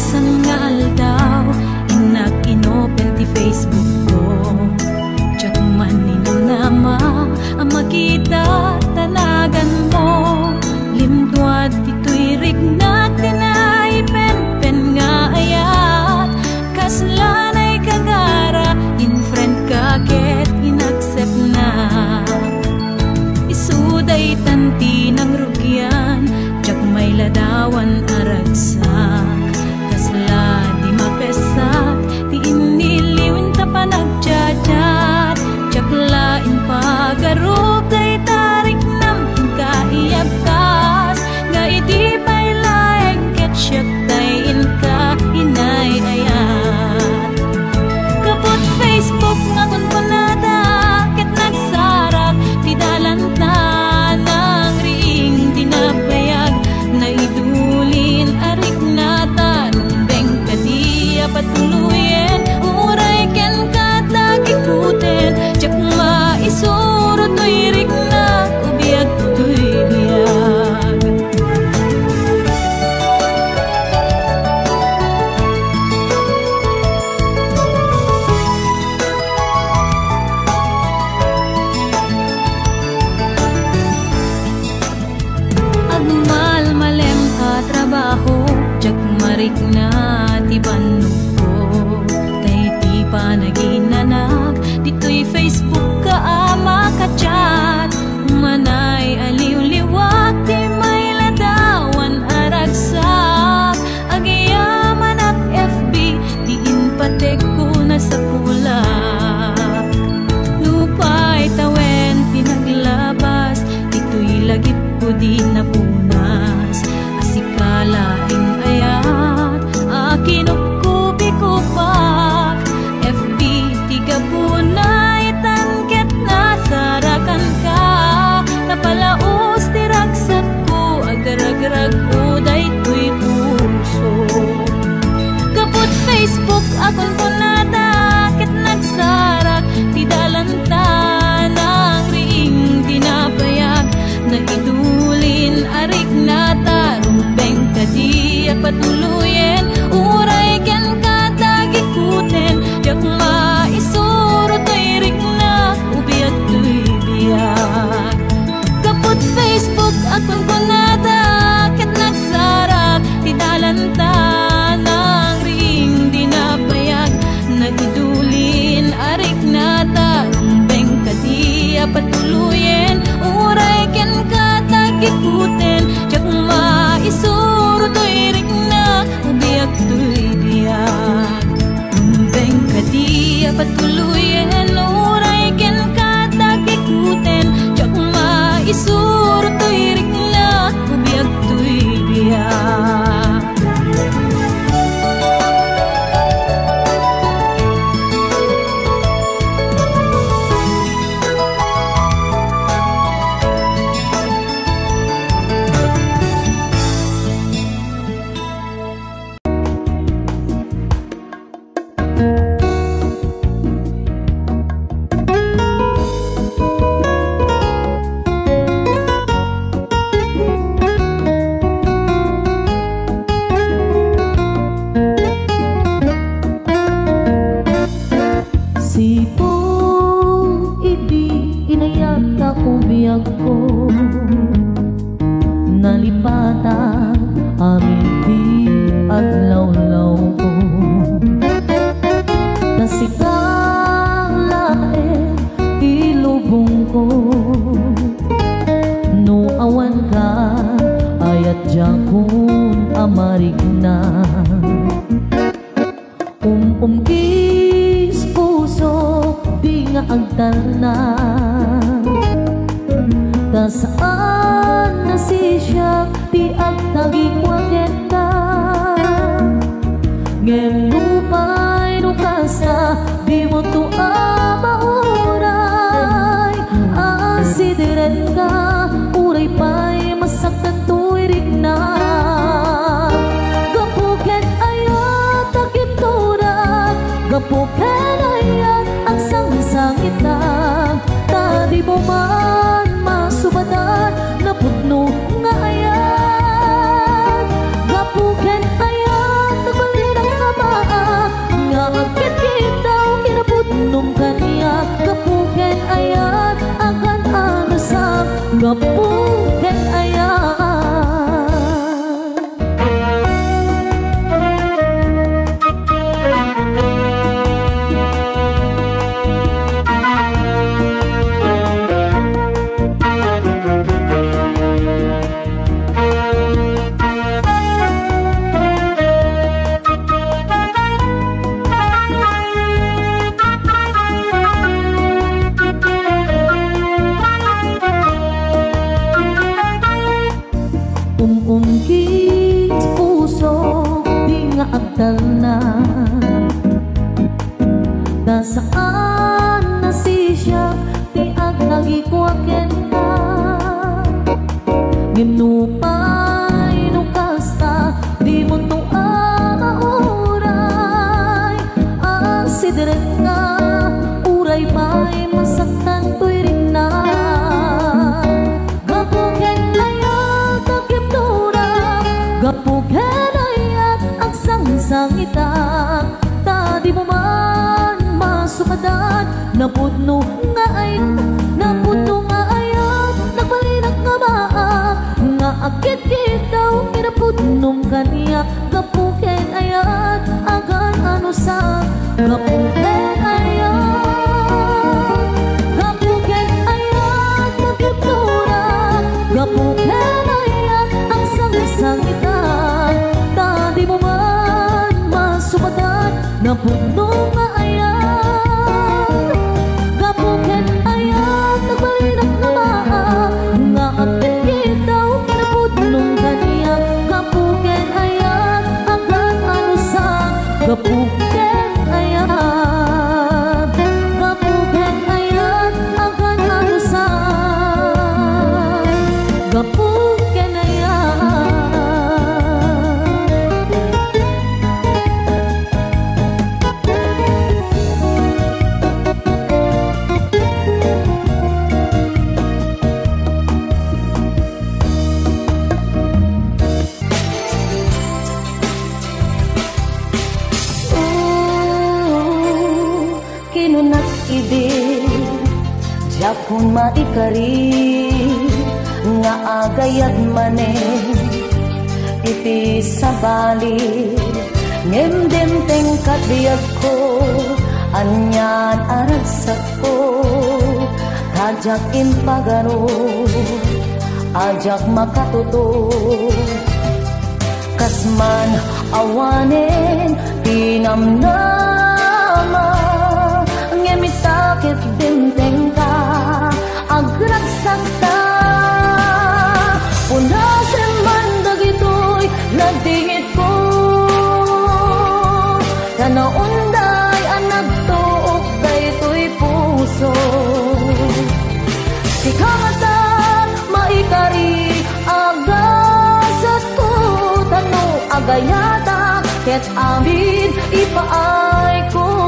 San nga aldaw inak inopen ti Facebook ko. Diyak man ninunama ang makita tanagan mo. Limduad tito'y rignak tinay pen nga ayat. Kaslanay kagara in friend ka ket inaccept na. Isuday tanti ng rugyan diyak may ladawan aragsak. Kasla di mapesak ti iniliwin ta pa nagjajar. Diyak lain pagarup day tarik nam kaiyabkas. Nga iti pay laeng ket siyak tayin ka inay ayat. Kapot Facebook nga kun panada ket nagsarak ti dalanta ng ring tinabayag na idulin arik na tarumbeng kadiya patuluyen uray ken katagikuten diyak maisuro to'y rik na ubiyag to'y biyag. Agmal malem ka trabaho diyak marik na ti bannog ko. Tay ti panaginanak dito'y Facebook ka ama ka chat. Manay aliw-liwak ti may ladawan aragsak. Agiyaman at FB ti inpatek ko na sa kulak. Lupay tawen pinaglabas dito'y lagip ko di napunas. Asikalaing ayat akinupkupi ko pak. FB tiga punay tangket nasarakan ka. Napalaos ti ragsak ko agar-agarag ko daytoy puso. Kapot Facebook akon punada ket nagsarak ti dalanta ng ring tinabayag na idulin arik na tarumbeng kadiya patuluyen uray ken katagikuten diyak maisuro to'y rik na ubiyag to'y biyag. Kapot Facebook akon kunada ket nagsarak ti dalanta ng ring dinabayag na idulin arik na tarumbeng kadiya patuluyen uray ken katagikuten diyak maisuro to'y rik na ubiyag to'y biyag. Rumbeng kadiya patuluyen uray ken katagikuten diyak maisuro to'y rik na ubiyag to'y biyag. Sipong ibig inayat ako biyag ko. Nalipatan amin di adlaw-law ko. Nasikang lae ilubong ko. No awan ka ayat jakun amarig na. Kis puso di nga agdal na. Ta saan na si siya ti agtaging waketa. Ngem lupay no kasa di mo to amauray. Asidiren ka uray pa'y masaktan to'y rik na. Gapuken ayat ang sangit na. Tadi mo man masubadan na putno nga ayat. Gapuken ayat nagbalik gapuken ayan. Umungkit puso di nga agdal na, da saan na siya di ag nagikwaken na. Ginupay nung kasta di mo to amauray, asidiret nga uray pa'y masaktan to'y rin na. Gapuken ayat ang sang-sangita, ta di mo man masukadan. Napudno nga ayat, nagbalinag nga maa, nga akit kitaw kinapudnong kaniya. Gapuken ayat agan ano sa gapuken ayat, gapuken ayat magkiptura, gapuken ayat ang sang-sangita, di mo man masupatan. Napuno nga ayan, gapuken ayan, nagbalinag na maa, nga apit kitaw kinapudnong kaniya. Gapuken ayan agan ano sa gapuken ayan, gapuken ayan agan ano sa gapuken ayan. Kinunat ibig Japon maikari nga agayat manen iti sabali ngemdem tengkat biyag ko anyan arasak ko kajak impagano ajak makatuto kasman awanen pinamnama ngemisakit binteng ka agragsak ta punasen man dagitoy nagdingit ko tanaunday anak tuok daytoy puso sikangatan maikari agasat ko tano agayata ket amin ipaay ko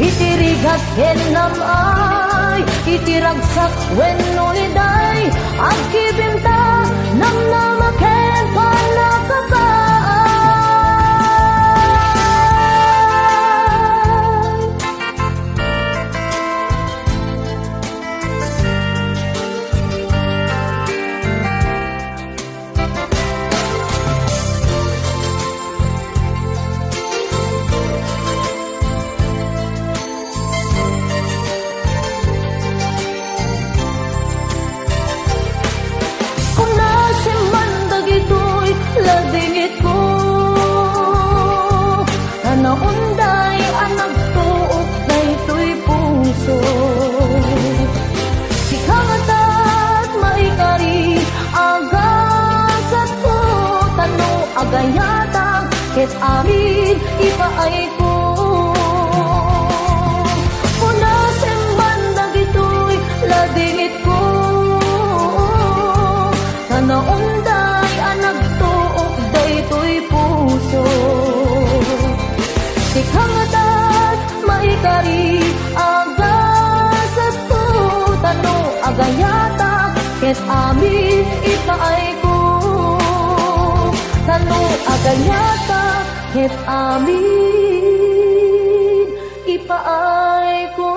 itirigat kenam ay itiragsak wenno iday agkibinta nam namaken panakabay. Ladingit ko naunday anak tuok daytoy puso sikangatan maikari agasat ko tano agayatang ket amin ipaay ko punasen man dagitoy ladingit ko naunday anak tuok daytoy puso sikangatan maikari agasat ko tano agayata ket amin ipaay ko tano agayata ket amin ipaay ko.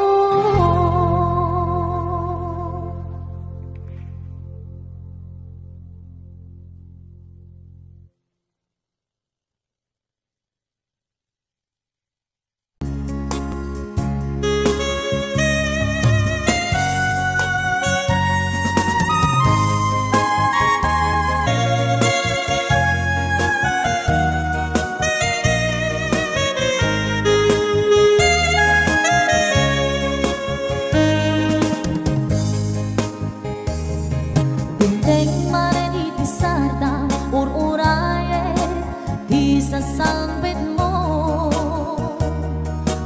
isasambit mo.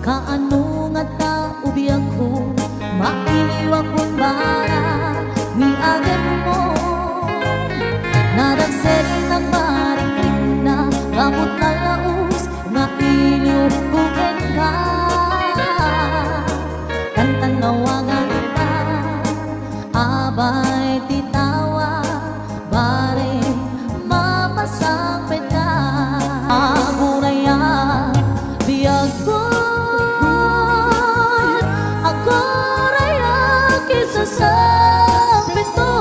Kaano nga ta ubiyag ko, mailiwag kong bara ni agad mo. Nadagsel ng maring na gamot na laos, nga iliw kuken ka. Tantanawagan ka, abay titawa, bare mapasapit ka. Aguraya, biyag ko, aguraya, kisasapit ko.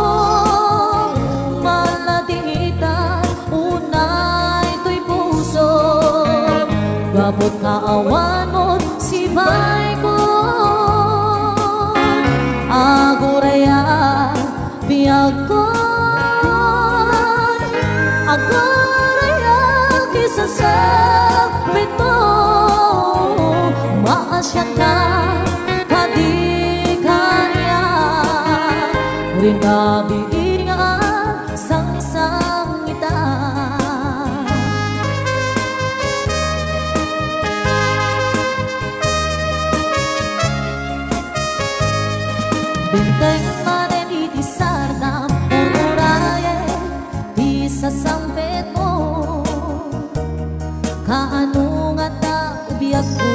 Malatingitan, unay to'y puso, gabot kaawanon si bay ko. Aguraya, biyag ko, aguraya, kisasapit mo. Maasyan na kadikanya, rin kabiingan sang-sang ita. Binteng manen itisardam, ururaye isasampit mo. Kaano nga ta ubiyag ko,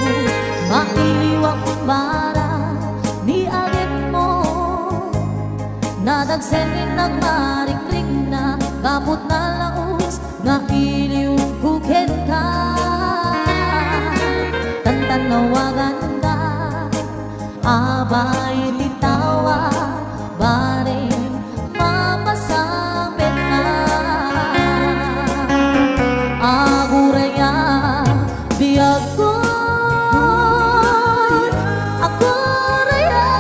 mailiwag kong bara ni agit mo. Nadagsenin nagmarikrik na kaput na laos, nga iliw kuket ka. Tantanawagan ka, abay litawa, bare mapasapit ka. Aguraya, biyag ko, aguraya,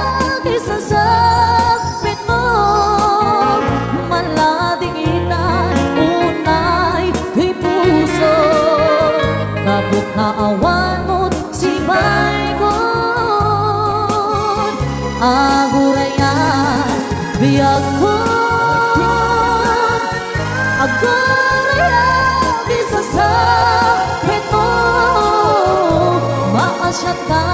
kisasapit mo. Malatingitan, unay kay puso, kabuk kaawan mo't si bay ko. Aguraya, biyag ko, aguraya, kisasapit mo. Maasyat ka